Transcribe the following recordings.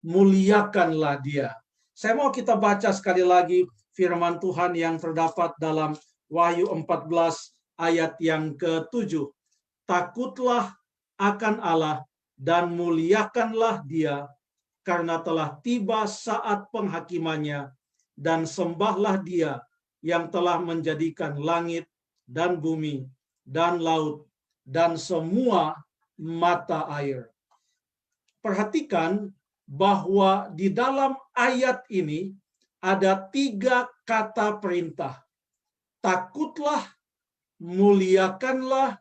muliakanlah dia. Saya mau kita baca sekali lagi firman Tuhan yang terdapat dalam Wahyu 14 ayat yang ke-7. Takutlah akan Allah dan muliakanlah dia, karena telah tiba saat penghakimannya, dan sembahlah dia yang telah menjadikan langit dan bumi dan laut dan semua mata air. Perhatikan bahwa di dalam ayat ini ada 3 kata perintah. Takutlah, muliakanlah,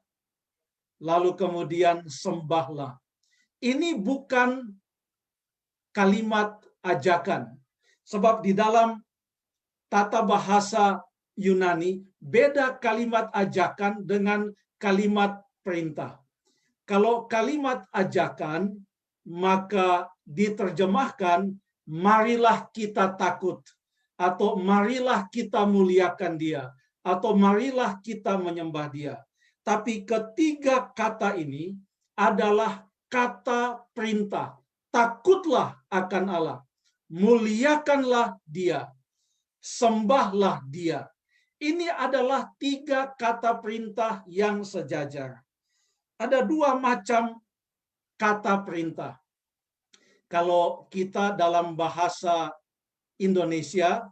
lalu kemudian sembahlah. Ini bukan kalimat ajakan. Sebab di dalam tata bahasa Yunani, beda kalimat ajakan dengan kalimat perintah. Kalau kalimat ajakan, maka diterjemahkan, marilah kita takut, atau marilah kita muliakan dia, atau marilah kita menyembah dia. Tapi ketiga kata ini adalah kata perintah. Takutlah akan Allah, muliakanlah dia, sembahlah dia. Ini adalah 3 kata perintah yang sejajar. Ada 2 macam kata perintah. Kalau kita dalam bahasa Indonesia,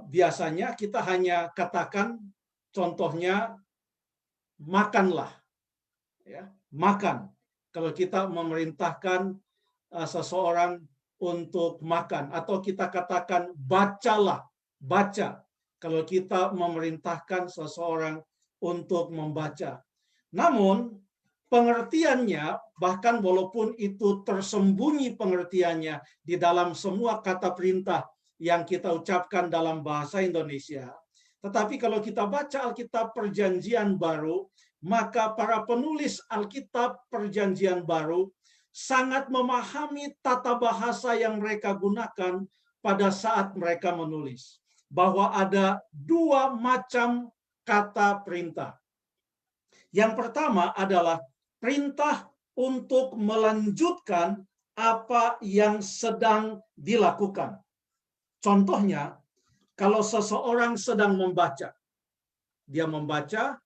biasanya kita hanya katakan, contohnya, makanlah. Ya, makan. Kalau kita memerintahkan seseorang untuk makan, atau kita katakan bacalah, baca. Kalau kita memerintahkan seseorang untuk membaca. Namun pengertiannya, bahkan walaupun itu tersembunyi pengertiannya di dalam semua kata perintah yang kita ucapkan dalam bahasa Indonesia, tetapi kalau kita baca Alkitab Perjanjian Baru, maka para penulis Alkitab Perjanjian Baru sangat memahami tata bahasa yang mereka gunakan pada saat mereka menulis. Bahwa ada 2 macam kata perintah. Yang pertama adalah perintah untuk melanjutkan apa yang sedang dilakukan. Contohnya, kalau seseorang sedang membaca, dia membaca,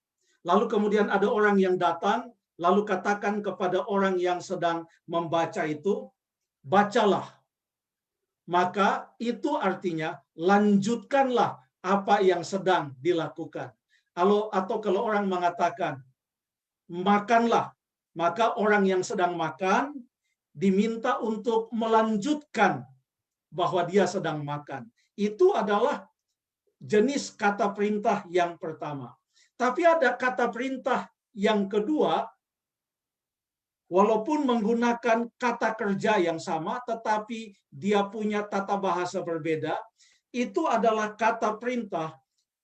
lalu kemudian ada orang yang datang, lalu katakan kepada orang yang sedang membaca itu, bacalah. Maka itu artinya lanjutkanlah apa yang sedang dilakukan. Atau kalau orang mengatakan makanlah, maka orang yang sedang makan diminta untuk melanjutkan bahwa dia sedang makan. Itu adalah jenis kata perintah yang pertama. Tapi ada kata perintah yang kedua, walaupun menggunakan kata kerja yang sama, tetapi dia punya tata bahasa berbeda. Itu adalah kata perintah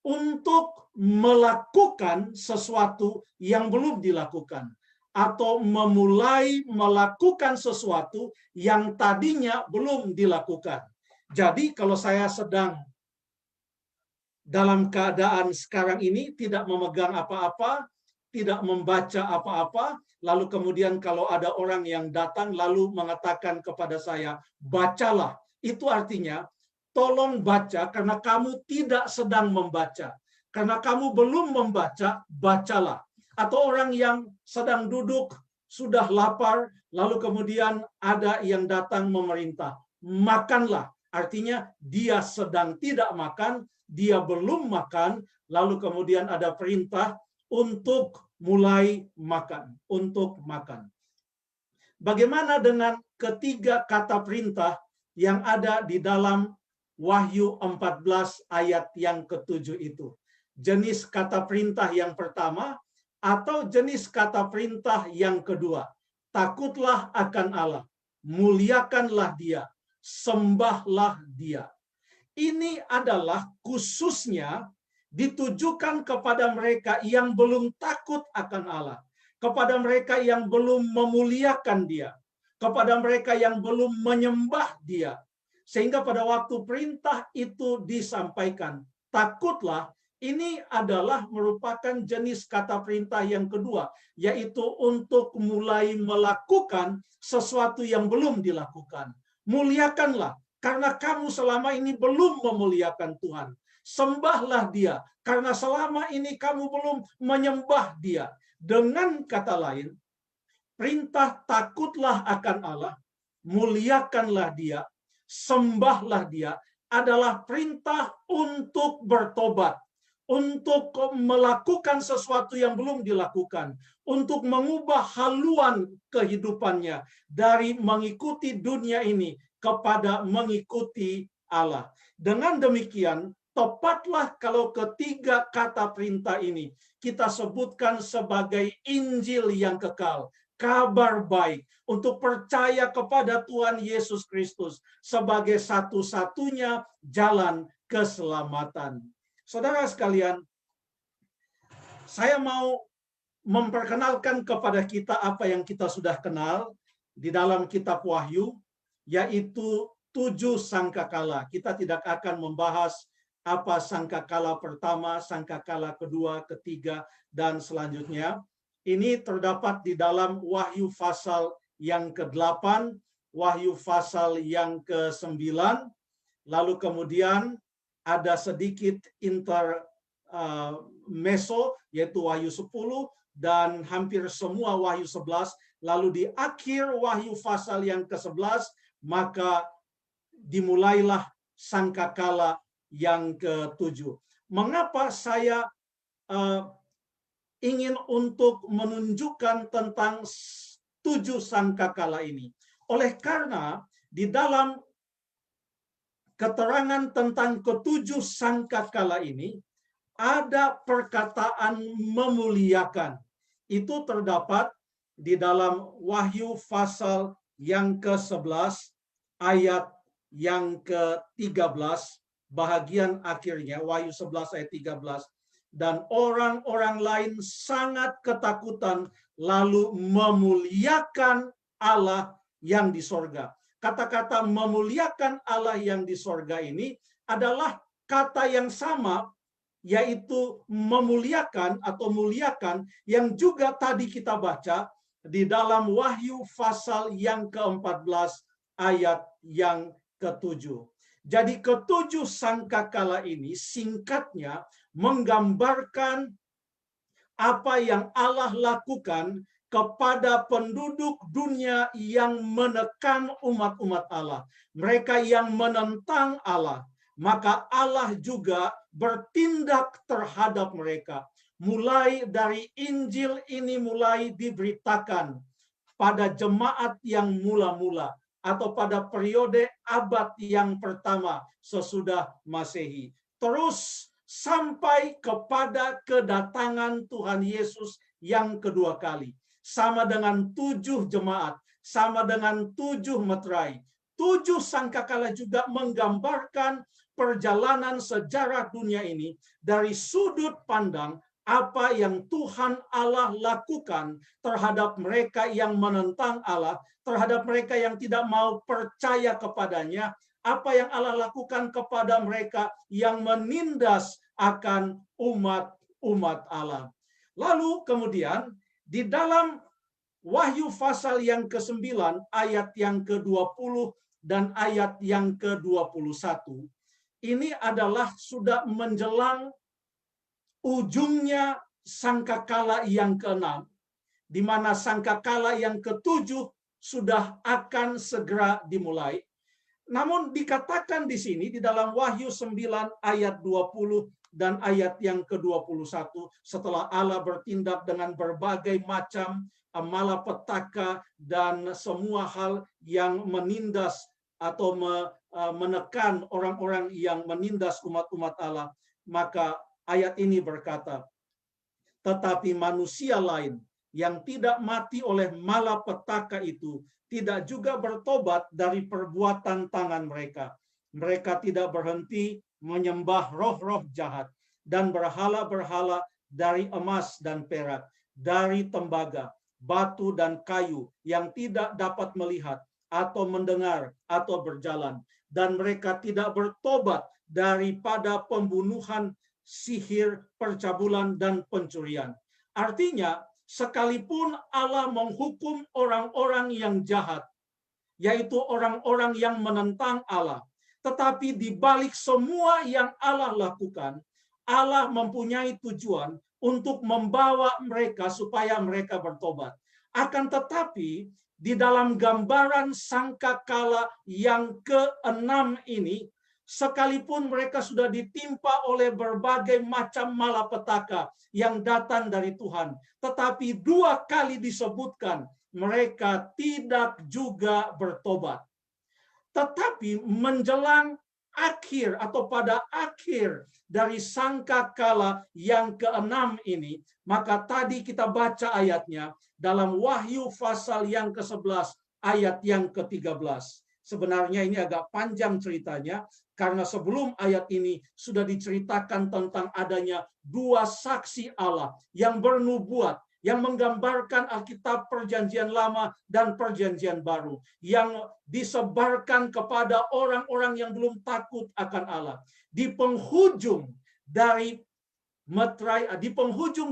untuk melakukan sesuatu yang belum dilakukan, atau memulai melakukan sesuatu yang tadinya belum dilakukan. Jadi kalau saya sedang dalam keadaan sekarang ini tidak memegang apa-apa, tidak membaca apa-apa, lalu kemudian kalau ada orang yang datang lalu mengatakan kepada saya, bacalah. Itu artinya, tolong baca karena kamu tidak sedang membaca. Karena kamu belum membaca, bacalah. Atau orang yang sedang duduk, sudah lapar, lalu kemudian ada yang datang memerintah, makanlah. Artinya dia sedang tidak makan, dia belum makan, lalu kemudian ada perintah untuk mulai makan, untuk makan. Bagaimana dengan ketiga kata perintah yang ada di dalam Wahyu 14 ayat yang ke-7 itu? Jenis kata perintah yang pertama atau jenis kata perintah yang kedua? Takutlah akan Allah, muliakanlah dia, sembahlah dia. Ini adalah khususnya ditujukan kepada mereka yang belum takut akan Allah, kepada mereka yang belum memuliakan dia, kepada mereka yang belum menyembah dia. Sehingga pada waktu perintah itu disampaikan, takutlah, ini adalah merupakan jenis kata perintah yang kedua, yaitu untuk mulai melakukan sesuatu yang belum dilakukan. Muliakanlah, karena kamu selama ini belum memuliakan Tuhan. Sembahlah Dia, karena selama ini kamu belum menyembah Dia. Dengan kata lain, perintah takutlah akan Allah, muliakanlah Dia, sembahlah Dia, adalah perintah untuk bertobat, untuk melakukan sesuatu yang belum dilakukan, untuk mengubah haluan kehidupannya dari mengikuti dunia ini kepada mengikuti Allah. Dengan demikian, tepatlah kalau ketiga kata perintah ini kita sebutkan sebagai Injil yang kekal, kabar baik, untuk percaya kepada Tuhan Yesus Kristus sebagai satu-satunya jalan keselamatan. Saudara sekalian, saya mau memperkenalkan kepada kita apa yang kita sudah kenal di dalam kitab Wahyu, yaitu 7 sangkakala. Kita tidak akan membahas apa sangkakala pertama, sangkakala kedua, ketiga, dan selanjutnya. Ini terdapat di dalam Wahyu pasal yang ke-8, Wahyu pasal yang ke-9, lalu kemudian ada sedikit intermezzo, yaitu Wahyu 10, dan hampir semua Wahyu 11. Lalu di akhir Wahyu pasal yang ke-11, maka dimulailah sangkakala yang ke-7. Mengapa saya ingin untuk menunjukkan tentang 7 sangkakala ini? Oleh karena di dalam keterangan tentang ke-7 sangkakala ini ada perkataan memuliakan. Itu terdapat di dalam Wahyu pasal yang ke-11 ayat yang ke-13, bahagian akhirnya Wahyu 11 ayat 13. Dan orang-orang lain sangat ketakutan lalu memuliakan Allah yang di sorga. Kata-kata memuliakan Allah yang di sorga ini adalah kata yang sama, yaitu memuliakan atau muliakan, yang juga tadi kita baca di dalam Wahyu pasal yang ke-14 ayat yang ke-7. Jadi ke-7 sangkakala ini singkatnya menggambarkan apa yang Allah lakukan kepada penduduk dunia yang menekan umat-umat Allah, mereka yang menentang Allah. Maka Allah juga bertindak terhadap mereka. Mulai dari Injil ini mulai diberitakan pada jemaat yang mula-mula atau pada periode abad yang pertama sesudah Masehi. Terus sampai kepada kedatangan Tuhan Yesus yang kedua kali. Sama dengan 7 jemaat, sama dengan 7 meterai. 7 sangkakala juga menggambarkan perjalanan sejarah dunia ini dari sudut pandang apa yang Tuhan Allah lakukan terhadap mereka yang menentang Allah, terhadap mereka yang tidak mau percaya kepadanya, apa yang Allah lakukan kepada mereka yang menindas akan umat Allah. Lalu kemudian di dalam Wahyu pasal yang ke-9 ayat yang ke-20 dan ayat yang ke-21, ini adalah sudah menjelang ujungnya sangkakala yang ke-6, di mana sangkakala yang ke-7 sudah akan segera dimulai. Namun dikatakan di sini di dalam Wahyu 9 ayat 20 dan ayat yang ke-21, setelah Allah bertindak dengan berbagai macam malapetaka dan semua hal yang menindas atau menekan orang-orang yang menindas umat-umat Allah, maka ayat ini berkata, tetapi manusia lain yang tidak mati oleh malapetaka itu tidak juga bertobat dari perbuatan tangan mereka. Mereka tidak berhenti menyembah roh-roh jahat dan berhala-berhala dari emas dan perak, dari tembaga, batu dan kayu yang tidak dapat melihat atau mendengar atau berjalan. Dan mereka tidak bertobat daripada pembunuhan, sihir, percabulan, dan pencurian. Artinya, sekalipun Allah menghukum orang-orang yang jahat, yaitu orang-orang yang menentang Allah. Tetapi di balik semua yang Allah lakukan, Allah mempunyai tujuan untuk membawa mereka supaya mereka bertobat. Akan tetapi di dalam gambaran sangkakala yang keenam ini, sekalipun mereka sudah ditimpa oleh berbagai macam malapetaka yang datang dari Tuhan, tetapi 2 kali disebutkan mereka tidak juga bertobat. Tetapi menjelang akhir atau pada akhir dari sangkakala yang keenam ini, maka tadi kita baca ayatnya dalam Wahyu pasal yang ke-11 ayat yang ke-13. Sebenarnya ini agak panjang ceritanya, karena sebelum ayat ini sudah diceritakan tentang adanya 2 saksi Allah yang bernubuat, yang menggambarkan Alkitab Perjanjian Lama dan Perjanjian Baru, yang disebarkan kepada orang-orang yang belum takut akan Allah. Di penghujung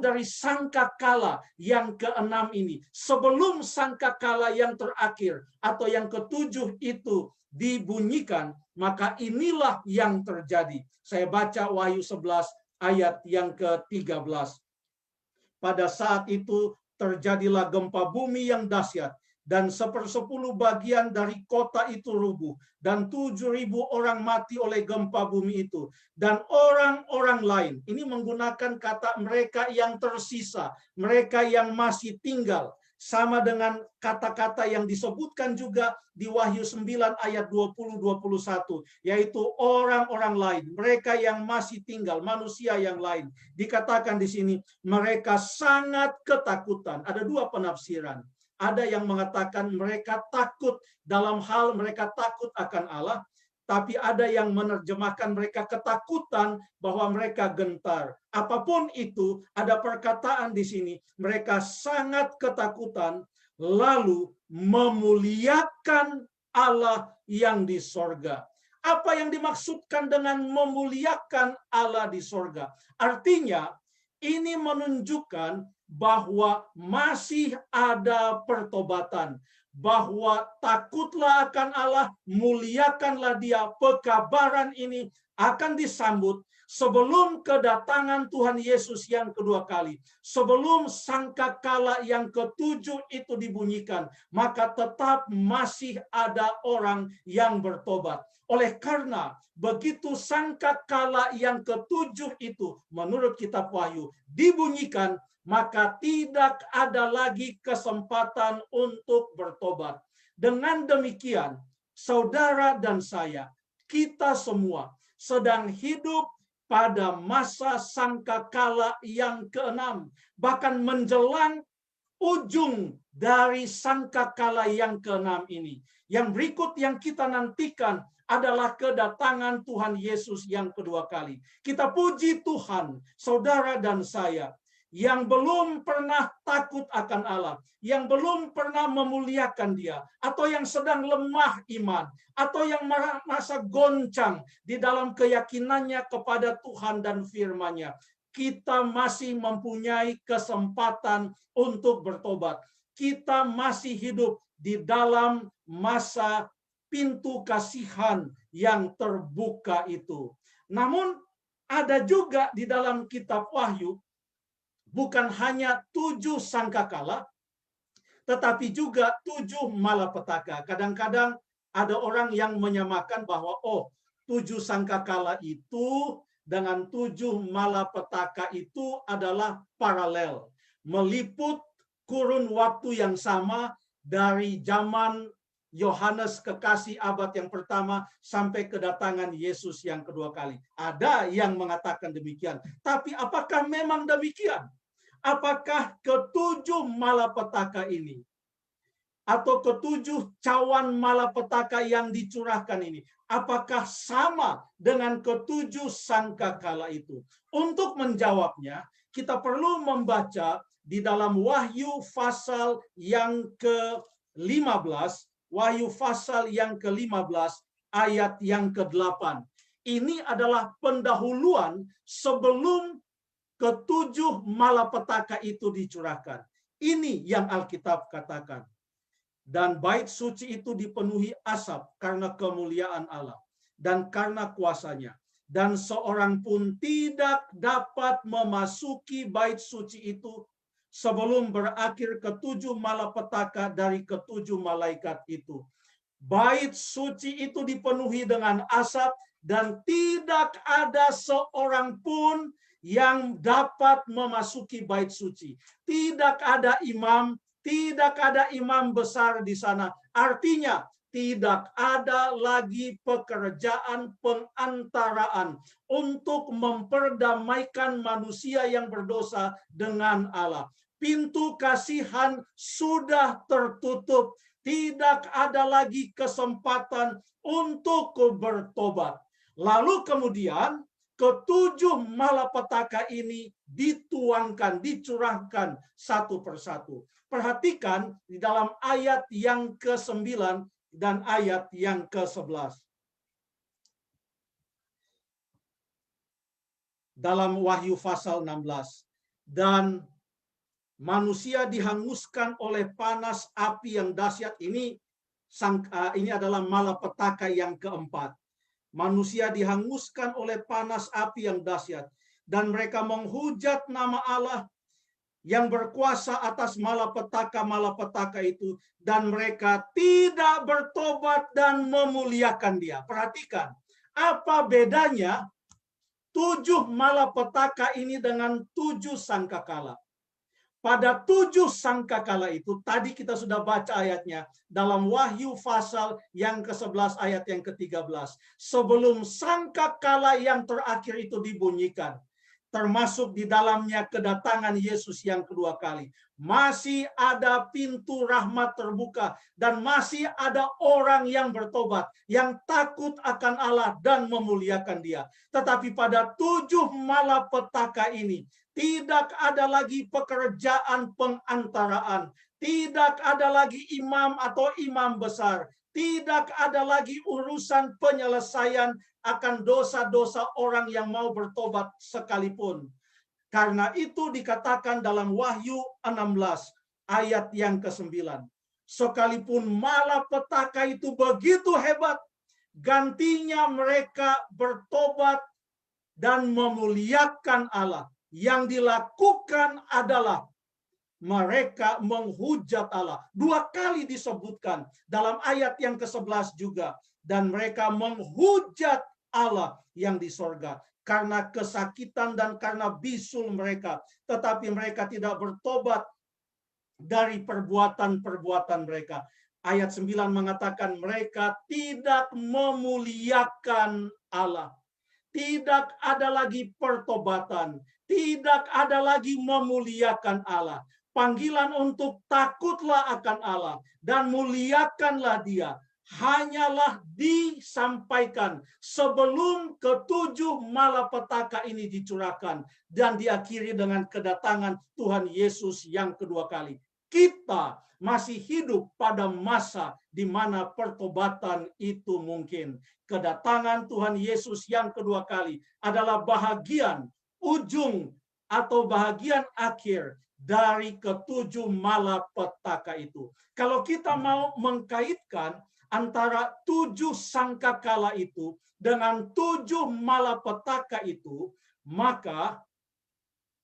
dari sangkakala yang keenam ini, sebelum sangkakala yang terakhir atau yang ke-7 itu dibunyikan, maka inilah yang terjadi. Saya baca Wahyu 11 ayat yang ke-13. Pada saat itu terjadilah gempa bumi yang dahsyat, dan 1/10 bagian dari kota itu rubuh, dan 7.000 orang mati oleh gempa bumi itu. Dan orang-orang lain, ini menggunakan kata mereka yang tersisa, mereka yang masih tinggal, sama dengan kata-kata yang disebutkan juga di Wahyu 9 ayat 20-21, yaitu orang-orang lain, mereka yang masih tinggal, manusia yang lain. Dikatakan di sini, mereka sangat ketakutan. Ada 2 penafsiran. Ada yang mengatakan mereka takut dalam hal mereka takut akan Allah, tapi ada yang menerjemahkan mereka ketakutan bahwa mereka gentar. Apapun itu, ada perkataan di sini, mereka sangat ketakutan, lalu memuliakan Allah yang di sorga. Apa yang dimaksudkan dengan memuliakan Allah di sorga? Artinya, ini menunjukkan bahwa masih ada pertobatan, bahwa takutlah akan Allah, muliakanlah Dia. Pekabaran ini akan disambut sebelum kedatangan Tuhan Yesus yang kedua kali. Sebelum sangkakala yang ke-7 itu dibunyikan, maka tetap masih ada orang yang bertobat. Oleh karena begitu sangkakala yang ke-7 itu menurut kitab Wahyu dibunyikan, maka tidak ada lagi kesempatan untuk bertobat. Dengan demikian, saudara dan saya, kita semua sedang hidup pada masa sangkakala yang ke-6, bahkan menjelang ujung dari sangkakala yang ke-6 ini. Yang berikut yang kita nantikan adalah kedatangan Tuhan Yesus yang kedua kali. Kita puji Tuhan, saudara dan saya, yang belum pernah takut akan Allah, yang belum pernah memuliakan Dia, atau yang sedang lemah iman, atau yang merasa goncang di dalam keyakinannya kepada Tuhan dan firman-Nya. Kita masih mempunyai kesempatan untuk bertobat. Kita masih hidup di dalam masa pintu kasihan yang terbuka itu. Namun ada juga di dalam kitab Wahyu bukan hanya 7 sangkakala, tetapi juga 7 malapetaka. Kadang-kadang ada orang yang menyamakan bahwa 7 sangkakala itu dengan 7 malapetaka itu adalah paralel, meliput kurun waktu yang sama dari zaman Yohanes kekasih abad yang pertama sampai kedatangan Yesus yang kedua kali. Ada yang mengatakan demikian. Tapi apakah memang demikian? Apakah ke-7 malapetaka ini atau ke-7 cawan malapetaka yang dicurahkan ini, apakah sama dengan ke-7 sangkakala itu? Untuk menjawabnya, kita perlu membaca di dalam Wahyu pasal yang ke-15, Wahyu pasal yang ke-15 ayat yang ke-8. Ini adalah pendahuluan sebelum ke-7 malapetaka itu dicurahkan. Ini yang Alkitab katakan. Dan bait suci itu dipenuhi asap karena kemuliaan Allah dan karena kuasanya. Dan seorang pun tidak dapat memasuki bait suci itu sebelum berakhir ketujuh malapetaka dari ketujuh malaikat itu. Bait suci itu dipenuhi dengan asap dan tidak ada seorang pun yang dapat memasuki bait suci. Tidak ada imam, tidak ada imam besar di sana. Artinya, tidak ada lagi pekerjaan pengantaraan untuk memperdamaikan manusia yang berdosa dengan Allah. Pintu kasihan sudah tertutup. Tidak ada lagi kesempatan untuk bertobat. Lalu kemudian ketujuh malapetaka ini dituangkan, dicurahkan satu persatu. Perhatikan di dalam ayat yang ke-9 dan ayat yang ke-11. Dalam Wahyu pasal 16. Dan manusia dihanguskan oleh panas api yang dahsyat. Ini adalah malapetaka yang keempat. Manusia dihanguskan oleh panas api yang dahsyat. Dan mereka menghujat nama Allah yang berkuasa atas malapetaka-malapetaka itu. Dan mereka tidak bertobat dan memuliakan Dia. Perhatikan, apa bedanya 7 malapetaka ini dengan 7 sangkakala? Pada 7 sangkakala itu, tadi kita sudah baca ayatnya dalam Wahyu pasal yang ke-11 ayat yang ke-13. Sebelum sangkakala yang terakhir itu dibunyikan, termasuk di dalamnya kedatangan Yesus yang kedua kali, masih ada pintu rahmat terbuka dan masih ada orang yang bertobat, yang takut akan Allah dan memuliakan Dia. Tetapi pada 7 malapetaka ini tidak ada lagi pekerjaan pengantaraan, tidak ada lagi imam atau imam besar, tidak ada lagi urusan penyelesaian akan dosa-dosa orang yang mau bertobat sekalipun. Karena itu dikatakan dalam Wahyu 16 ayat yang ke-9. Sekalipun malapetaka itu begitu hebat, gantinya mereka bertobat dan memuliakan Allah. Yang dilakukan adalah mereka menghujat Allah. 2 kali disebutkan dalam ayat yang ke-11 juga. Dan mereka menghujat Allah yang di sorga karena kesakitan dan karena bisul mereka. Tetapi mereka tidak bertobat dari perbuatan-perbuatan mereka. Ayat 9 mengatakan mereka tidak memuliakan Allah. Tidak ada lagi pertobatan. Tidak ada lagi memuliakan Allah. Panggilan untuk takutlah akan Allah dan muliakanlah Dia hanyalah disampaikan sebelum ketujuh malapetaka ini dicurahkan dan diakhiri dengan kedatangan Tuhan Yesus yang kedua kali. Kita masih hidup pada masa di mana pertobatan itu mungkin. Kedatangan Tuhan Yesus yang kedua kali adalah bahagian ujung atau bahagian akhir dari ketujuh malapetaka itu. Kalau kita mau mengkaitkan antara 7 sangkakala itu dengan 7 malapetaka itu, maka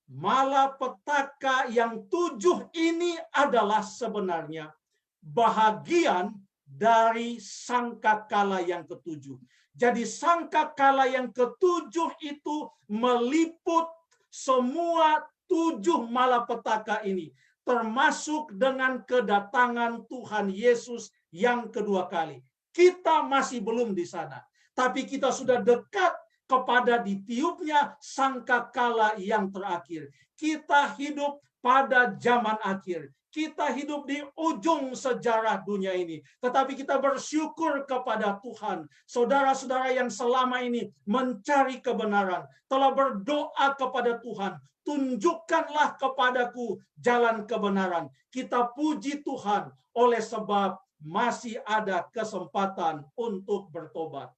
malapetaka yang 7 ini adalah sebenarnya bahagian dari sangkakala yang ke-7. Jadi sangkakala yang ke-7 itu meliput semua 7 malapetaka ini, termasuk dengan kedatangan Tuhan Yesus yang kedua kali. Kita masih belum di sana, tapi kita sudah dekat kepada ditiupnya sangkakala yang terakhir. Kita hidup pada zaman akhir. Kita hidup di ujung sejarah dunia ini. Tetapi kita bersyukur kepada Tuhan. Saudara-saudara yang selama ini mencari kebenaran, telah berdoa kepada Tuhan. Tunjukkanlah kepadaku jalan kebenaran. Kita puji Tuhan oleh sebab masih ada kesempatan untuk bertobat.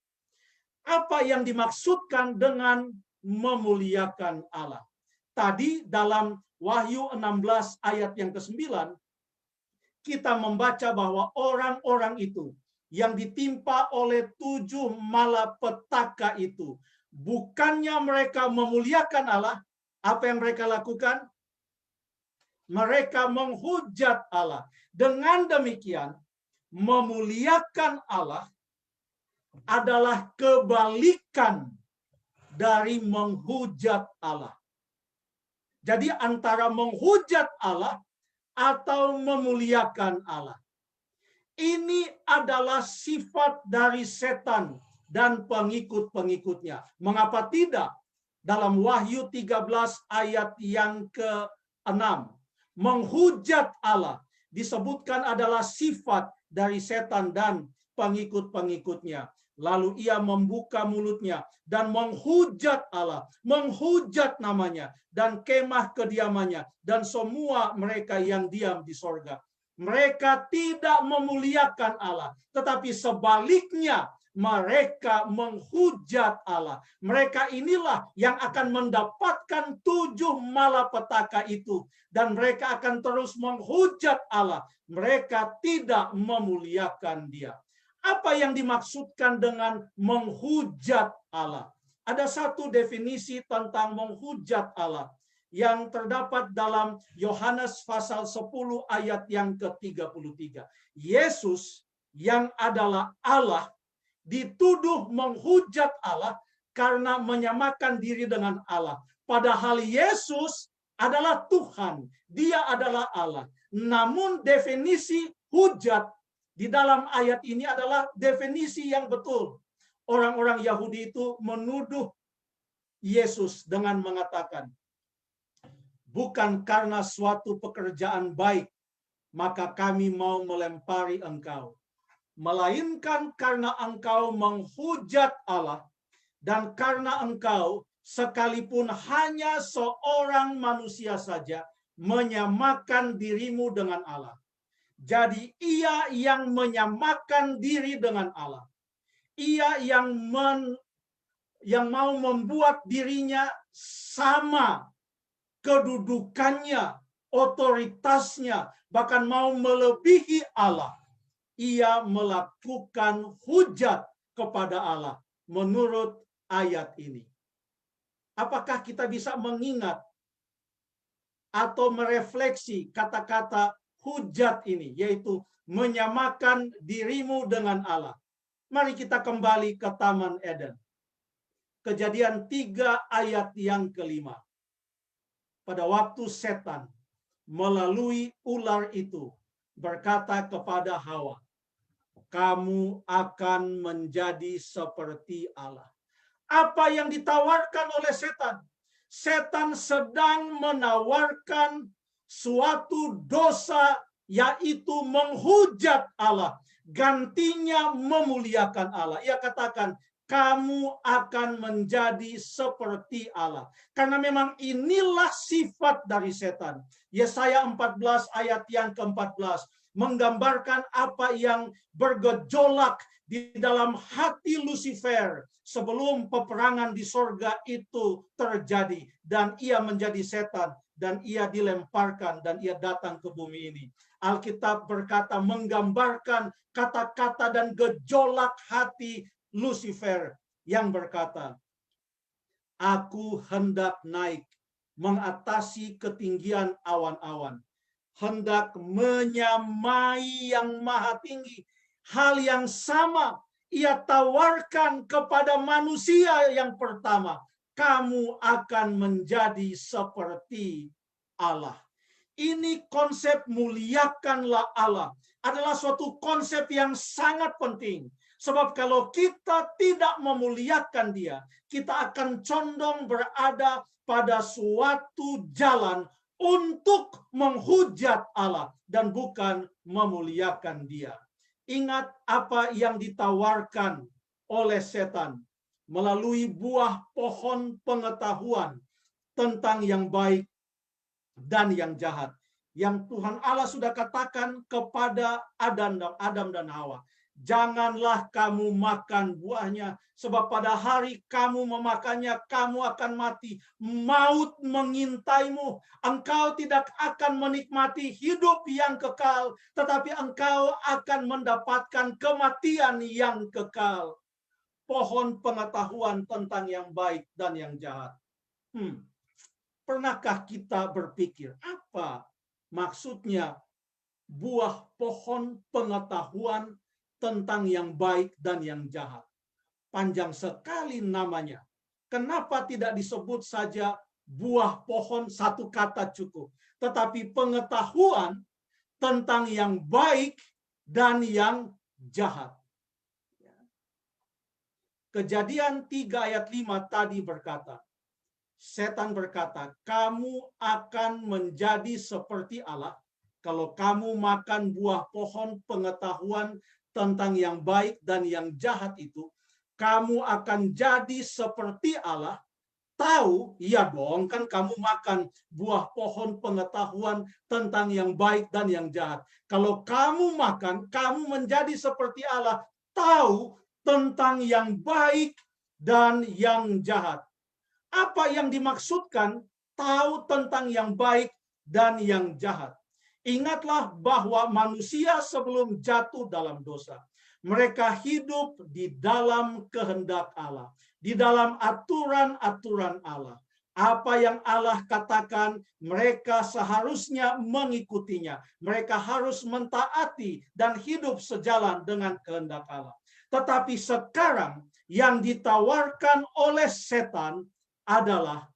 Apa yang dimaksudkan dengan memuliakan Allah? Tadi dalam Wahyu 16 ayat yang ke-9, kita membaca bahwa orang-orang itu yang ditimpa oleh 7 malapetaka itu, bukannya mereka memuliakan Allah, apa yang mereka lakukan? Mereka menghujat Allah. Dengan demikian, memuliakan Allah adalah kebalikan dari menghujat Allah. Jadi antara menghujat Allah atau memuliakan Allah. Ini adalah sifat dari setan dan pengikut-pengikutnya. Mengapa tidak? Dalam Wahyu 13 ayat yang ke-6. Menghujat Allah disebutkan adalah sifat dari setan dan pengikut-pengikutnya. Lalu ia membuka mulutnya dan menghujat Allah, menghujat namanya dan kemah kediamannya dan semua mereka yang diam di sorga. Mereka tidak memuliakan Allah, tetapi sebaliknya mereka menghujat Allah. Mereka inilah yang akan mendapatkan 7 malapetaka itu. Dan mereka akan terus menghujat Allah. Mereka tidak memuliakan Dia. Apa yang dimaksudkan dengan menghujat Allah? Ada satu definisi tentang menghujat Allah yang terdapat dalam Yohanes pasal 10 ayat yang ke-33. Yesus yang adalah Allah dituduh menghujat Allah karena menyamakan diri dengan Allah. Padahal Yesus adalah Tuhan, Dia adalah Allah. Namun definisi hujat di dalam ayat ini adalah definisi yang betul. Orang-orang Yahudi itu menuduh Yesus dengan mengatakan, bukan karena suatu pekerjaan baik, maka kami mau melempari engkau. Melainkan karena engkau menghujat Allah, dan karena engkau sekalipun hanya seorang manusia saja, menyamakan dirimu dengan Allah. Jadi ia yang menyamakan diri dengan Allah. Ia yang mau membuat dirinya sama kedudukannya, otoritasnya, bahkan mau melebihi Allah. Ia melakukan hujat kepada Allah menurut ayat ini. Apakah kita bisa mengingat atau merefleksi kata-kata hujat ini, yaitu menyamakan dirimu dengan Allah? Mari kita kembali ke Taman Eden. Kejadian 3 ayat yang ke-5. Pada waktu setan melalui ular itu berkata kepada Hawa, kamu akan menjadi seperti Allah. Apa yang ditawarkan oleh setan? Setan sedang menawarkan suatu dosa, yaitu menghujat Allah. Gantinya memuliakan Allah. Ia katakan, kamu akan menjadi seperti Allah. Karena memang inilah sifat dari setan. Yesaya 14 ayat yang ke-14 menggambarkan apa yang bergejolak di dalam hati Lucifer sebelum peperangan di sorga itu terjadi. Dan ia menjadi setan dan ia dilemparkan dan ia datang ke bumi ini. Alkitab berkata menggambarkan kata-kata dan gejolak hati Lucifer yang berkata, aku hendak naik mengatasi ketinggian awan-awan, hendak menyamai yang maha tinggi. Hal yang sama ia tawarkan kepada manusia yang pertama, kamu akan menjadi seperti Allah. Ini konsep muliakanlah Allah adalah suatu konsep yang sangat penting. Sebab kalau kita tidak memuliakan Dia, kita akan condong berada pada suatu jalan untuk menghujat Allah dan bukan memuliakan Dia. Ingat apa yang ditawarkan oleh setan melalui buah pohon pengetahuan tentang yang baik dan yang jahat. Yang Tuhan Allah sudah katakan kepada Adam dan Hawa. janganlah kamu makan buahnya, sebab pada hari kamu memakannya, kamu akan mati. Maut mengintaimu. Engkau tidak akan menikmati hidup yang kekal, tetapi engkau akan mendapatkan kematian yang kekal. Pohon pengetahuan tentang yang baik dan yang jahat. Pernahkah kita berpikir, apa maksudnya buah pohon pengetahuan tentang yang baik dan yang jahat? Panjang sekali namanya. Kenapa tidak disebut saja buah pohon, satu kata cukup, tetapi pengetahuan tentang yang baik dan yang jahat? Kejadian 3 ayat 5 tadi berkata, setan berkata, kamu akan menjadi seperti Allah kalau kamu makan buah pohon pengetahuan tentang yang baik dan yang jahat itu. Kamu akan jadi seperti Allah, tahu, iya dong, kan kamu makan buah pohon pengetahuan tentang yang baik dan yang jahat. Kalau kamu makan, kamu menjadi seperti Allah, tahu tentang yang baik dan yang jahat. Apa yang dimaksudkan tahu tentang yang baik dan yang jahat? Ingatlah bahwa manusia sebelum jatuh dalam dosa, mereka hidup di dalam kehendak Allah, di dalam aturan-aturan Allah. Apa yang Allah katakan, mereka seharusnya mengikutinya. Mereka harus mentaati dan hidup sejalan dengan kehendak Allah. Tetapi sekarang yang ditawarkan oleh setan adalah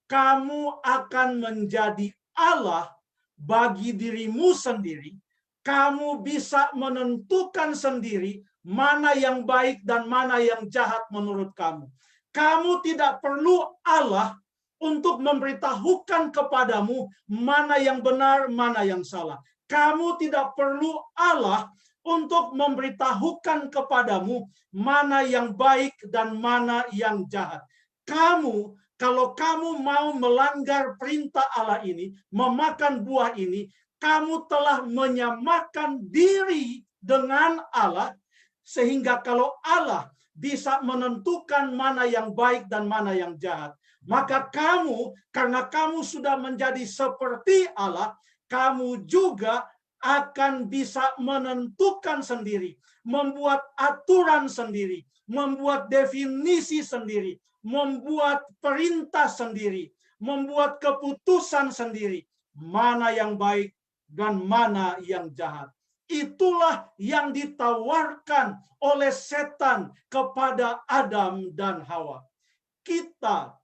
kamu akan menjadi Allah bagi dirimu sendiri. Kamu bisa menentukan sendiri mana yang baik dan mana yang jahat menurut kamu. Kamu tidak perlu Allah untuk memberitahukan kepadamu mana yang benar, mana yang salah. Kamu tidak perlu Allah untuk memberitahukan kepadamu mana yang baik dan mana yang jahat. Kamu, kalau kamu mau melanggar perintah Allah ini, memakan buah ini, kamu telah menyamakan diri dengan Allah, sehingga kalau Allah bisa menentukan mana yang baik dan mana yang jahat, maka kamu, karena kamu sudah menjadi seperti Allah, kamu juga akan bisa menentukan sendiri, membuat aturan sendiri, membuat definisi sendiri, membuat perintah sendiri, membuat keputusan sendiri, mana yang baik dan mana yang jahat. Itulah yang ditawarkan oleh setan kepada Adam dan Hawa. Kita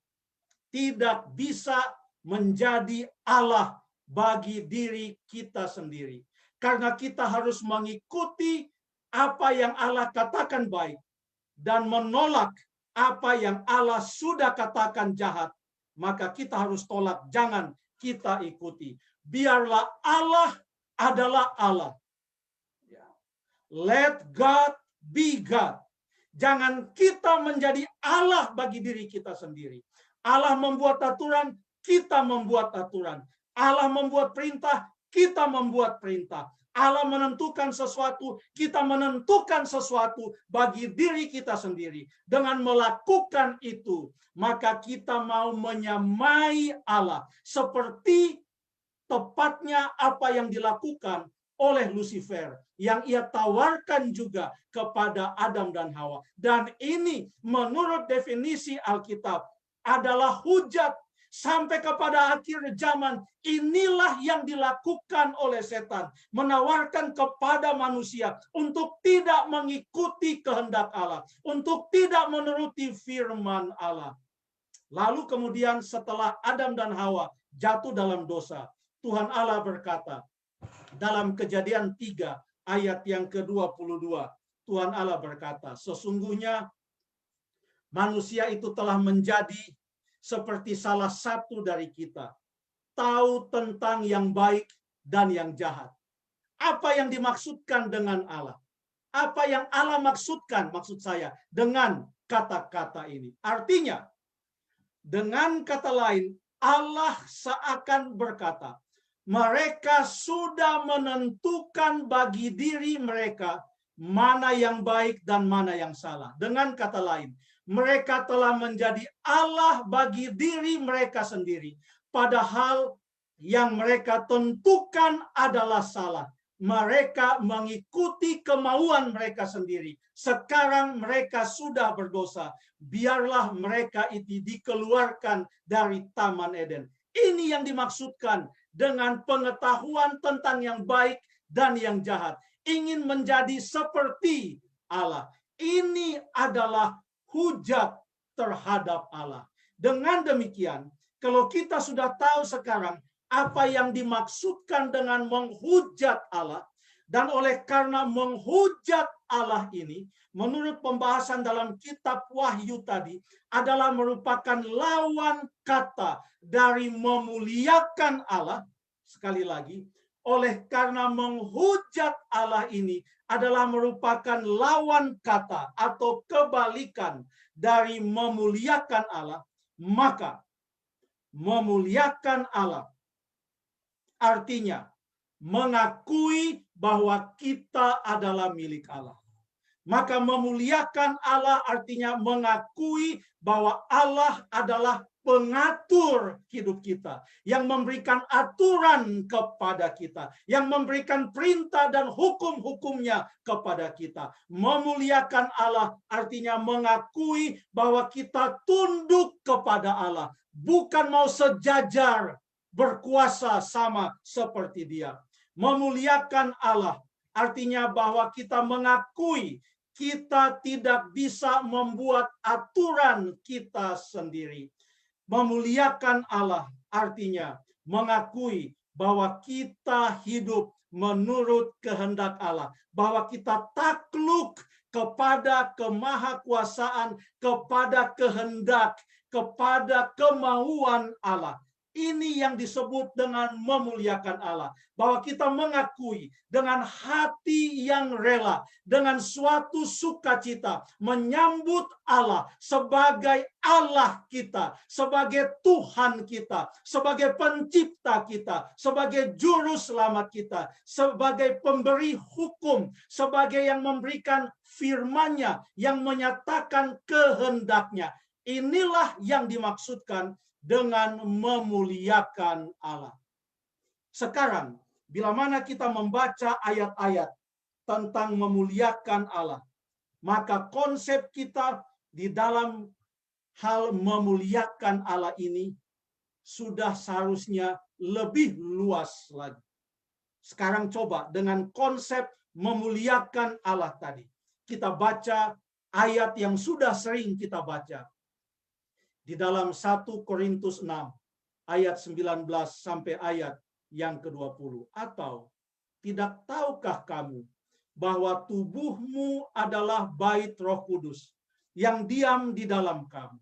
tidak bisa menjadi Allah bagi diri kita sendiri, karena kita harus mengikuti apa yang Allah katakan baik dan menolak apa yang Allah sudah katakan jahat. Maka kita harus tolak, jangan kita ikuti. Biarlah Allah adalah Allah. Let God be God. Jangan kita menjadi Allah bagi diri kita sendiri. Allah membuat aturan, kita membuat aturan. Allah membuat perintah, kita membuat perintah. Allah menentukan sesuatu, kita menentukan sesuatu bagi diri kita sendiri. Dengan melakukan itu, maka kita mau menyamai Allah seperti tepatnya apa yang dilakukan oleh Lucifer, yang ia tawarkan juga kepada Adam dan Hawa. Dan ini menurut definisi Alkitab adalah hujat sampai kepada akhir zaman. Inilah yang dilakukan oleh setan, menawarkan kepada manusia untuk tidak mengikuti kehendak Allah, untuk tidak menuruti firman Allah. Lalu kemudian setelah Adam dan Hawa jatuh dalam dosa, Tuhan Allah berkata dalam Kejadian 3 ayat yang ke-22, Tuhan Allah berkata, sesungguhnya manusia itu telah menjadi seperti salah satu dari kita, tahu tentang yang baik dan yang jahat. Apa yang dimaksudkan dengan Allah? Apa yang Allah maksudkan, maksud saya, dengan kata-kata ini? Artinya, dengan kata lain, Allah seakan berkata, mereka sudah menentukan bagi diri mereka mana yang baik dan mana yang salah. Dengan kata lain, mereka telah menjadi Allah bagi diri mereka sendiri, padahal yang mereka tentukan adalah salah. Mereka mengikuti kemauan mereka sendiri. Sekarang mereka sudah berdosa. Biarlah mereka itu dikeluarkan dari Taman Eden. Ini yang dimaksudkan dengan pengetahuan tentang yang baik dan yang jahat. Ingin menjadi seperti Allah. Ini adalah hujat terhadap Allah. Dengan demikian, kalau kita sudah tahu sekarang apa yang dimaksudkan dengan menghujat Allah, dan oleh karena menghujat Allah ini, menurut pembahasan dalam kitab Wahyu tadi, adalah merupakan lawan kata dari memuliakan Allah. Sekali lagi, oleh karena menghujat Allah ini adalah merupakan lawan kata atau kebalikan dari memuliakan Allah, maka memuliakan Allah artinya mengakui bahwa kita adalah milik Allah. Maka memuliakan Allah artinya mengakui bahwa Allah adalah pengatur hidup kita, yang memberikan aturan kepada kita, yang memberikan perintah dan hukum-hukumnya kepada kita. Memuliakan Allah artinya mengakui bahwa kita tunduk kepada Allah, bukan mau sejajar berkuasa sama seperti Dia. Memuliakan Allah artinya bahwa kita mengakui kita tidak bisa membuat aturan kita sendiri. Memuliakan Allah artinya mengakui bahwa kita hidup menurut kehendak Allah, bahwa kita takluk kepada kemahakuasaan, kepada kehendak, kepada kemauan Allah. Ini yang disebut dengan memuliakan Allah. Bahwa kita mengakui dengan hati yang rela, dengan suatu sukacita, menyambut Allah sebagai Allah kita, sebagai Tuhan kita, sebagai pencipta kita, sebagai juru selamat kita, sebagai pemberi hukum, sebagai yang memberikan firman-Nya, yang menyatakan kehendak-Nya. Inilah yang dimaksudkan dengan memuliakan Allah. Sekarang, bila mana kita membaca ayat-ayat tentang memuliakan Allah, maka konsep kita di dalam hal memuliakan Allah ini sudah seharusnya lebih luas lagi. Sekarang coba dengan konsep memuliakan Allah tadi. Kita baca ayat yang sudah sering kita baca. Di dalam 1 Korintus 6 ayat 19 sampai ayat yang ke-20. Atau tidak tahukah kamu bahwa tubuhmu adalah bait Roh Kudus yang diam di dalam kamu.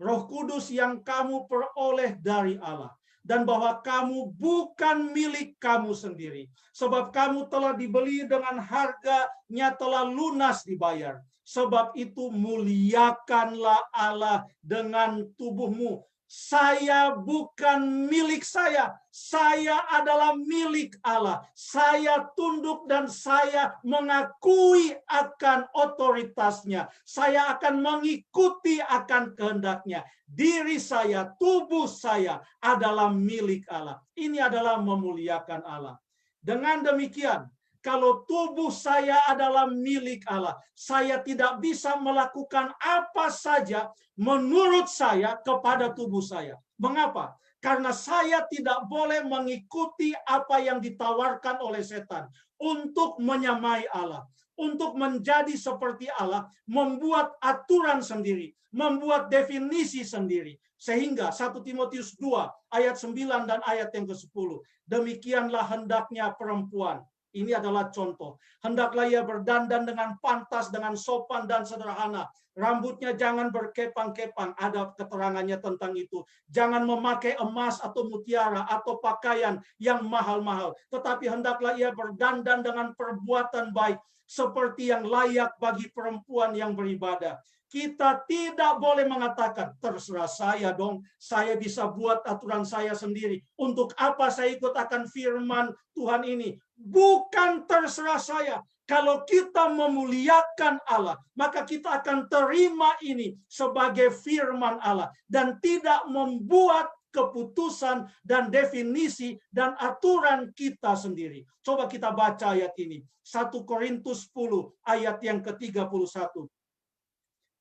Roh Kudus yang kamu peroleh dari Allah. Dan bahwa kamu bukan milik kamu sendiri. Sebab kamu telah dibeli dengan harganya telah lunas dibayar. Sebab itu muliakanlah Allah dengan tubuhmu. Saya bukan milik saya. Saya adalah milik Allah. Saya tunduk dan saya mengakui akan otoritasnya. Saya akan mengikuti akan kehendaknya. Diri saya, tubuh saya adalah milik Allah. Ini adalah memuliakan Allah. Dengan demikian, kalau tubuh saya adalah milik Allah, saya tidak bisa melakukan apa saja menurut saya kepada tubuh saya. Mengapa? Karena saya tidak boleh mengikuti apa yang ditawarkan oleh setan untuk menyamai Allah, untuk menjadi seperti Allah, membuat aturan sendiri, membuat definisi sendiri. Sehingga 1 Timotius 2 ayat 9 dan ayat yang ke-10. Demikianlah hendaknya perempuan. Ini adalah contoh. Hendaklah ia berdandan dengan pantas, dengan sopan dan sederhana. Rambutnya jangan berkepang-kepang. Ada keterangannya tentang itu. Jangan memakai emas atau mutiara atau pakaian yang mahal-mahal. Tetapi hendaklah ia berdandan dengan perbuatan baik. Seperti yang layak bagi perempuan yang beribadah. Kita tidak boleh mengatakan, terserah saya dong, saya bisa buat aturan saya sendiri. Untuk apa saya ikut akan firman Tuhan ini? Bukan terserah saya. Kalau kita memuliakan Allah, maka kita akan terima ini sebagai firman Allah dan tidak membuat keputusan dan definisi dan aturan kita sendiri. Coba kita baca ayat ini. 1 Korintus 10 ayat yang ke-31.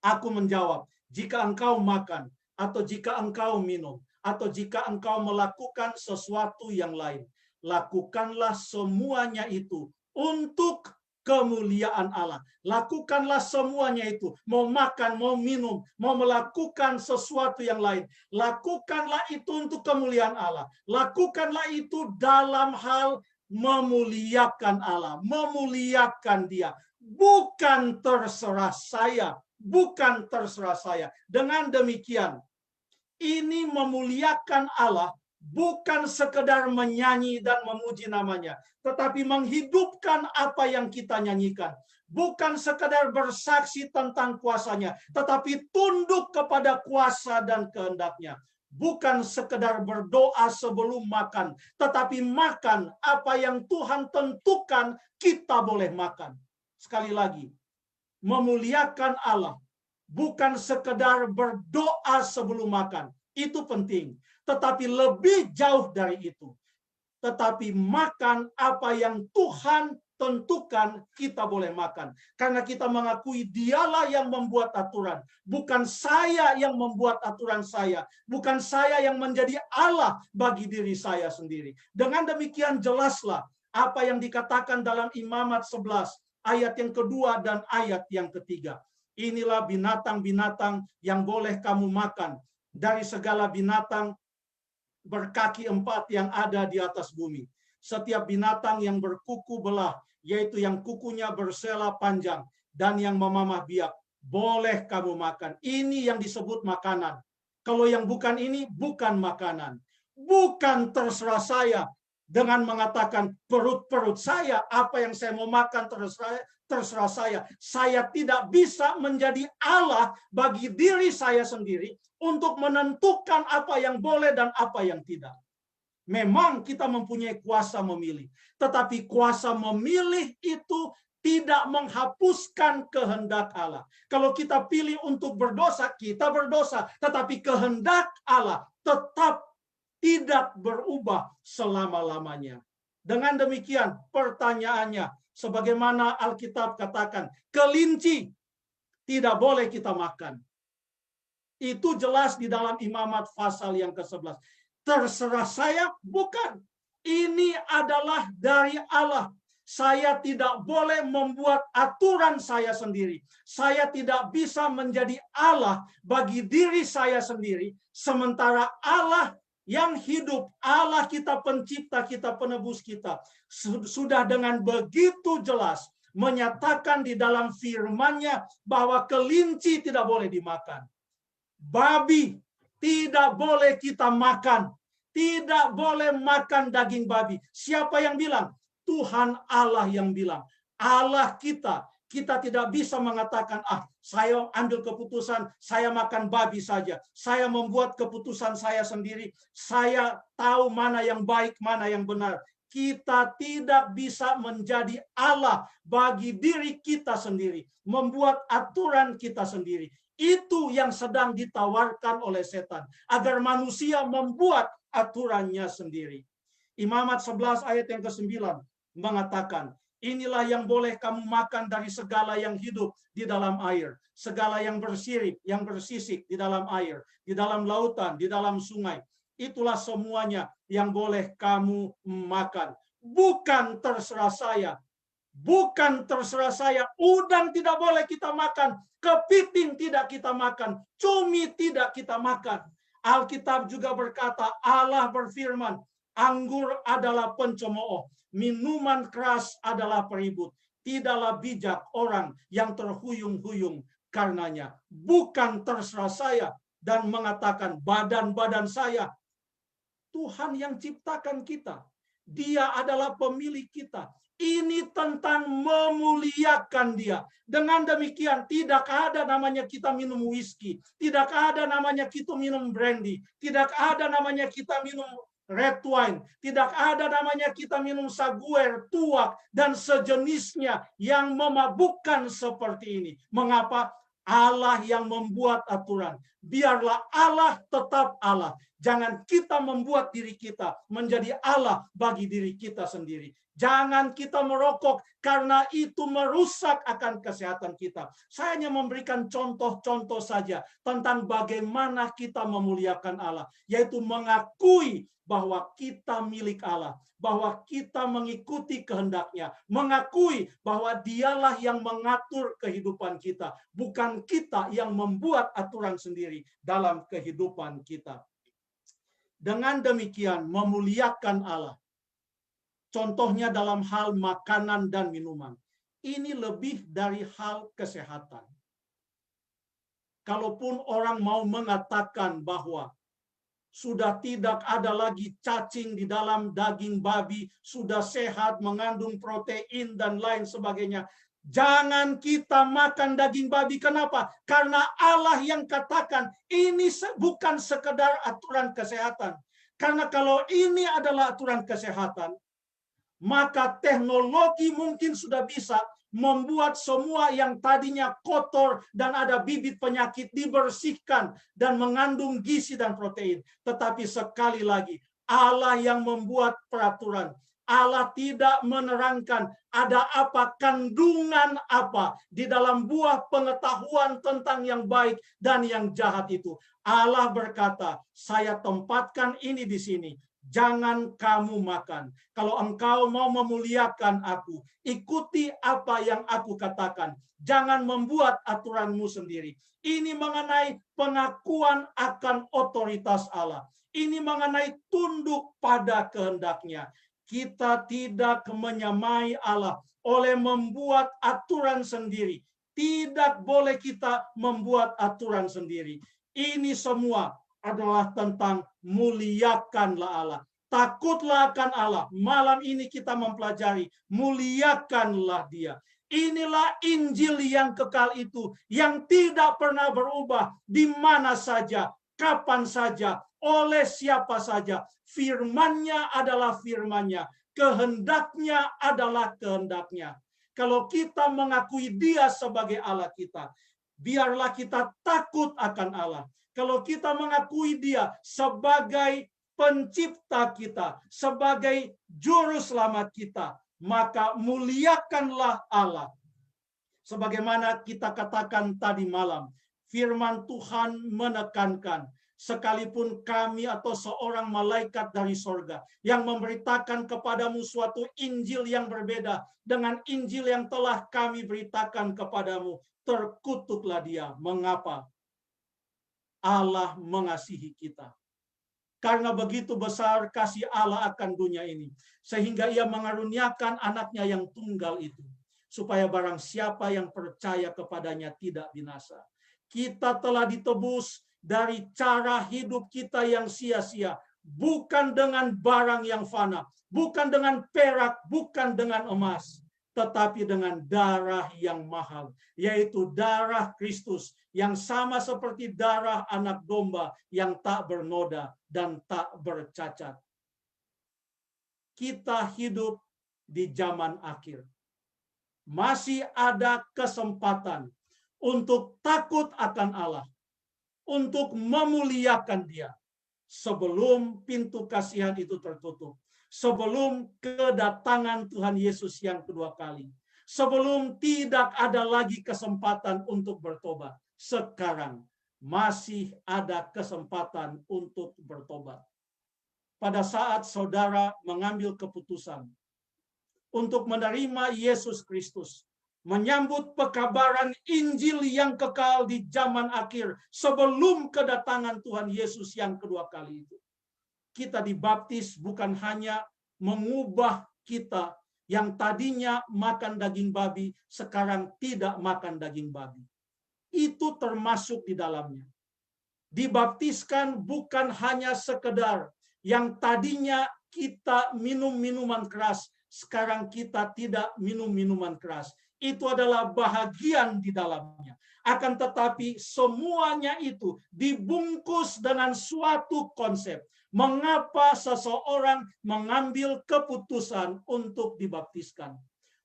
Aku menjawab, jika engkau makan atau jika engkau minum atau jika engkau melakukan sesuatu yang lain, lakukanlah semuanya itu untuk kemuliaan Allah. Lakukanlah semuanya itu. Mau makan, mau minum, mau melakukan sesuatu yang lain. Lakukanlah itu untuk kemuliaan Allah. Lakukanlah itu dalam hal memuliakan Allah. Memuliakan Dia. Bukan terserah saya. Bukan terserah saya. Dengan demikian, ini memuliakan Allah bukan sekedar menyanyi dan memuji namanya, tetapi menghidupkan apa yang kita nyanyikan. Bukan sekedar bersaksi tentang kuasanya, tetapi tunduk kepada kuasa dan kehendaknya. Bukan sekedar berdoa sebelum makan, tetapi makan apa yang Tuhan tentukan kita boleh makan. Sekali lagi, memuliakan Allah bukan sekedar berdoa sebelum makan. Itu penting. Tetapi lebih jauh dari itu. Tetapi makan apa yang Tuhan tentukan kita boleh makan. Karena kita mengakui Dialah yang membuat aturan. Bukan saya yang membuat aturan saya. Bukan saya yang menjadi Allah bagi diri saya sendiri. Dengan demikian jelaslah apa yang dikatakan dalam Imamat 11. Ayat yang kedua dan ayat yang ketiga. Inilah binatang-binatang yang boleh kamu makan. Dari segala binatang berkaki 4 yang ada di atas bumi. Setiap binatang yang berkuku belah, yaitu yang kukunya bersela panjang dan yang memamah biak, boleh kamu makan. Ini yang disebut makanan. Kalau yang bukan ini, bukan makanan. Bukan terserah saya dengan mengatakan perut-perut saya, apa yang saya mau makan terserah saya. Saya tidak bisa menjadi Allah bagi diri saya sendiri untuk menentukan apa yang boleh dan apa yang tidak. Memang kita mempunyai kuasa memilih, tetapi kuasa memilih itu tidak menghapuskan kehendak Allah. Kalau kita pilih untuk berdosa, kita berdosa, tetapi kehendak Allah tetap tidak berubah selama-lamanya. Dengan demikian, pertanyaannya, sebagaimana Alkitab katakan, kelinci tidak boleh kita makan. Itu jelas di dalam Imamat pasal yang ke-11. Terserah saya? Bukan. Ini adalah dari Allah. Saya tidak boleh membuat aturan saya sendiri. Saya tidak bisa menjadi Allah bagi diri saya sendiri. Sementara Allah yang hidup, Allah kita pencipta, kita penebus kita, sudah dengan begitu jelas menyatakan di dalam firman-Nya bahwa kelinci tidak boleh dimakan. Babi tidak boleh kita makan. Tidak boleh makan daging babi. Siapa yang bilang? Tuhan Allah yang bilang. Allah kita. Kita tidak bisa mengatakan, saya ambil keputusan, saya makan babi saja. Saya membuat keputusan saya sendiri. Saya tahu mana yang baik, mana yang benar. Kita tidak bisa menjadi Allah bagi diri kita sendiri. Membuat aturan kita sendiri. Itu yang sedang ditawarkan oleh setan. Agar manusia membuat aturannya sendiri. Imamat 11 ayat yang ke-9 mengatakan, inilah yang boleh kamu makan dari segala yang hidup di dalam air. Segala yang bersirip, yang bersisik di dalam air. Di dalam lautan, di dalam sungai. Itulah semuanya yang boleh kamu makan. Bukan terserah saya. Bukan terserah saya, udang tidak boleh kita makan, kepiting tidak kita makan, cumi tidak kita makan. Alkitab juga berkata, Allah berfirman, anggur adalah pencemooh, minuman keras adalah peribut. Tidaklah bijak orang yang terhuyung-huyung karenanya. Bukan terserah saya dan mengatakan badan-badan saya. Tuhan yang ciptakan kita. Dia adalah pemilik kita. Ini tentang memuliakan Dia. Dengan demikian tidak ada namanya kita minum whisky, tidak ada namanya kita minum brandy, tidak ada namanya kita minum red wine. Tidak ada namanya kita minum saguer, tuak, dan sejenisnya yang memabukkan seperti ini. Mengapa? Allah yang membuat aturan. Biarlah Allah tetap Allah. Jangan kita membuat diri kita menjadi Allah bagi diri kita sendiri. Jangan kita merokok karena itu merusak akan kesehatan kita. Saya hanya memberikan contoh-contoh saja tentang bagaimana kita memuliakan Allah, yaitu mengakui bahwa kita milik Allah, bahwa kita mengikuti kehendaknya, mengakui bahwa dialah yang mengatur kehidupan kita, bukan kita yang membuat aturan sendiri dalam kehidupan kita. Dengan demikian memuliakan Allah. Contohnya dalam hal makanan dan minuman. Ini lebih dari hal kesehatan. Kalaupun orang mau mengatakan bahwa sudah tidak ada lagi cacing di dalam daging babi, sudah sehat, mengandung protein dan lain sebagainya, jangan kita makan daging babi. Kenapa? Karena Allah yang katakan ini bukan sekedar aturan kesehatan. Karena kalau ini adalah aturan kesehatan, maka teknologi mungkin sudah bisa membuat semua yang tadinya kotor dan ada bibit penyakit dibersihkan dan mengandung gizi dan protein. Tetapi sekali lagi, Allah yang membuat peraturan. Allah tidak menerangkan ada apa, kandungan apa di dalam buah pengetahuan tentang yang baik dan yang jahat itu. Allah berkata, saya tempatkan ini di sini. Jangan kamu makan. Kalau engkau mau memuliakan aku, ikuti apa yang aku katakan. Jangan membuat aturanmu sendiri. Ini mengenai pengakuan akan otoritas Allah. Ini mengenai tunduk pada kehendaknya. Kita tidak menyamai Allah oleh membuat aturan sendiri. Tidak boleh kita membuat aturan sendiri. Ini semua adalah tentang muliakanlah Allah. Takutlah akan Allah. Malam ini kita mempelajari, muliakanlah Dia. Inilah Injil yang kekal itu, yang tidak pernah berubah di mana saja, kapan saja, oleh siapa saja. Firman-Nya adalah firman-Nya, kehendaknya adalah kehendaknya. Kalau kita mengakui Dia sebagai Allah kita, biarlah kita takut akan Allah. Kalau kita mengakui Dia sebagai pencipta kita, sebagai juru selamat kita, maka muliakanlah Allah. Sebagaimana kita katakan tadi malam, firman Tuhan menekankan, sekalipun kami atau seorang malaikat dari sorga yang memberitakan kepadamu suatu Injil yang berbeda dengan Injil yang telah kami beritakan kepadamu, terkutuklah dia. Mengapa? Allah mengasihi kita. Karena begitu besar kasih Allah akan dunia ini, sehingga Ia mengaruniakan anaknya yang tunggal itu, supaya barang siapa yang percaya kepadanya tidak binasa. Kita telah ditebus dari cara hidup kita yang sia-sia, bukan dengan barang yang fana, bukan dengan perak, bukan dengan emas, tetapi dengan darah yang mahal, yaitu darah Kristus, yang sama seperti darah anak domba yang tak bernoda dan tak bercacat. Kita hidup di zaman akhir. Masih ada kesempatan untuk takut akan Allah, untuk memuliakan Dia, sebelum pintu kasihan itu tertutup, sebelum kedatangan Tuhan Yesus yang kedua kali, sebelum tidak ada lagi kesempatan untuk bertobat. Sekarang masih ada kesempatan untuk bertobat. Pada saat saudara mengambil keputusan untuk menerima Yesus Kristus, menyambut pekabaran Injil yang kekal di zaman akhir sebelum kedatangan Tuhan Yesus yang kedua kali itu, kita dibaptis bukan hanya mengubah kita yang tadinya makan daging babi, sekarang tidak makan daging babi. Itu termasuk di dalamnya. Dibaptiskan bukan hanya sekedar yang tadinya kita minum minuman keras, sekarang kita tidak minum minuman keras. itu adalah bahagian di dalamnya. Akan tetapi semuanya itu dibungkus dengan suatu konsep. Mengapa seseorang mengambil keputusan untuk dibaptiskan?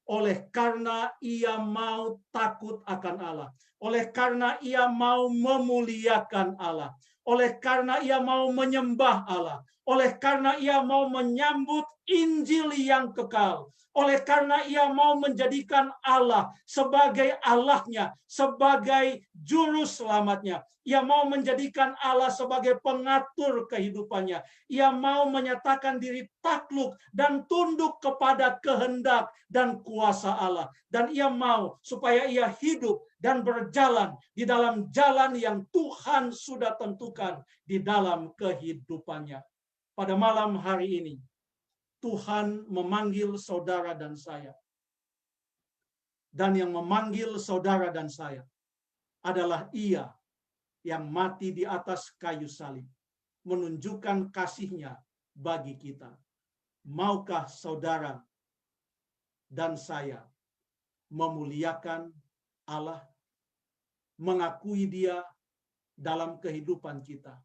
Oleh karena ia mau takut akan Allah. Oleh karena ia mau memuliakan Allah. Oleh karena ia mau menyembah Allah. Oleh karena ia mau menyambut Injil yang kekal. Oleh karena ia mau menjadikan Allah sebagai Allahnya, sebagai juru selamatnya. Ia mau menjadikan Allah sebagai pengatur kehidupannya. Ia mau menyatakan diri takluk dan tunduk kepada kehendak dan kuasa Allah. Dan ia mau supaya ia hidup dan berjalan di dalam jalan yang Tuhan sudah tentukan di dalam kehidupannya. Pada malam hari ini, Tuhan memanggil saudara dan saya. Dan yang memanggil saudara dan saya adalah Ia yang mati di atas kayu salib, menunjukkan kasih-Nya bagi kita. Maukah saudara dan saya memuliakan Allah, mengakui Dia dalam kehidupan kita,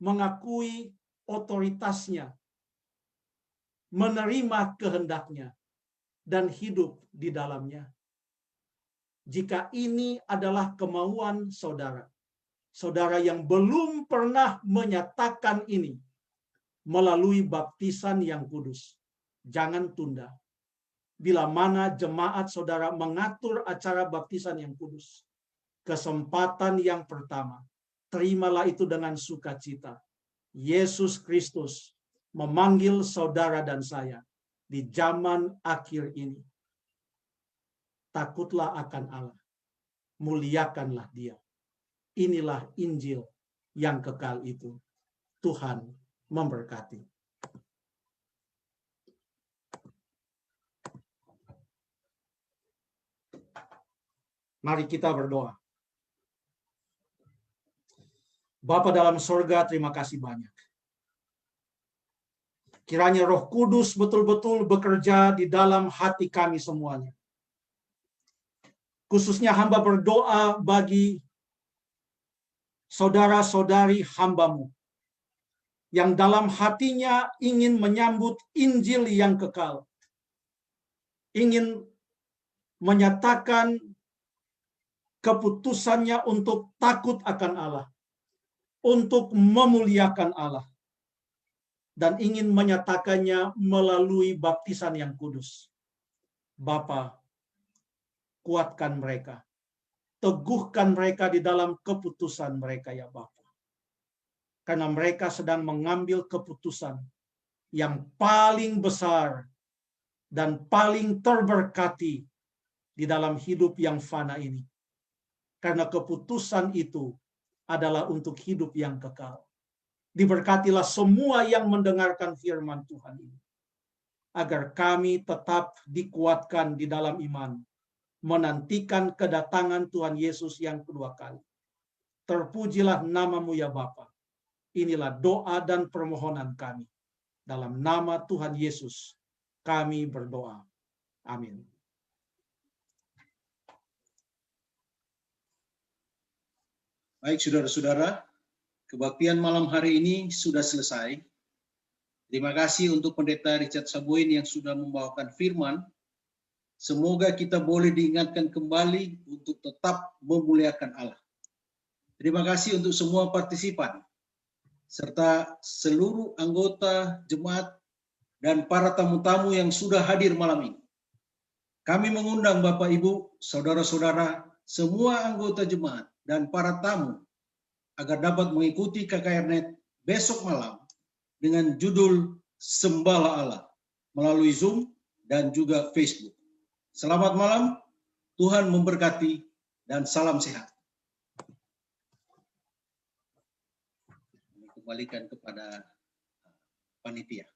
mengakui otoritasnya, menerima kehendaknya, dan hidup di dalamnya? Jika ini adalah kemauan saudara, saudara yang belum pernah menyatakan ini melalui baptisan yang kudus, jangan tunda. Bila mana jemaat saudara mengatur acara baptisan yang kudus, kesempatan yang pertama, terimalah itu dengan sukacita. Yesus Kristus memanggil saudara dan saya di zaman akhir ini. Takutlah akan Allah, muliakanlah Dia. Inilah Injil yang kekal itu. Tuhan memberkati. Mari kita berdoa. Bapa dalam sorga, terima kasih banyak. Kiranya Roh Kudus betul-betul bekerja di dalam hati kami semuanya. Khususnya hamba berdoa bagi saudara-saudari hamba-Mu yang dalam hatinya ingin menyambut Injil yang kekal. Ingin menyatakan keputusannya untuk takut akan Allah, untuk memuliakan Allah, dan ingin menyatakannya melalui baptisan yang kudus. Bapa, kuatkan mereka, teguhkan mereka di dalam keputusan mereka ya Bapa. Karena mereka sedang mengambil keputusan yang paling besar dan paling terberkati di dalam hidup yang fana ini. Karena keputusan itu adalah untuk hidup yang kekal. Diberkatilah semua yang mendengarkan firman Tuhan ini, agar kami tetap dikuatkan di dalam iman, menantikan kedatangan Tuhan Yesus yang kedua kali. Terpujilah nama-Mu ya Bapa. Inilah doa dan permohonan kami. Dalam nama Tuhan Yesus, kami berdoa. Amin. Baik saudara-saudara, kebaktian malam hari ini sudah selesai. Terima kasih untuk Pendeta Richard Sabuin yang sudah membawakan firman. Semoga kita boleh diingatkan kembali untuk tetap memuliakan Allah. Terima kasih untuk semua partisipan, serta seluruh anggota jemaat dan para tamu-tamu yang sudah hadir malam ini. Kami mengundang Bapak Ibu, saudara-saudara, semua anggota jemaat dan para tamu agar dapat mengikuti KKRNet besok malam dengan judul Sembahlah Allah melalui Zoom dan juga Facebook. Selamat malam, Tuhan memberkati, dan salam sehat. Kembalikan kepada panitia.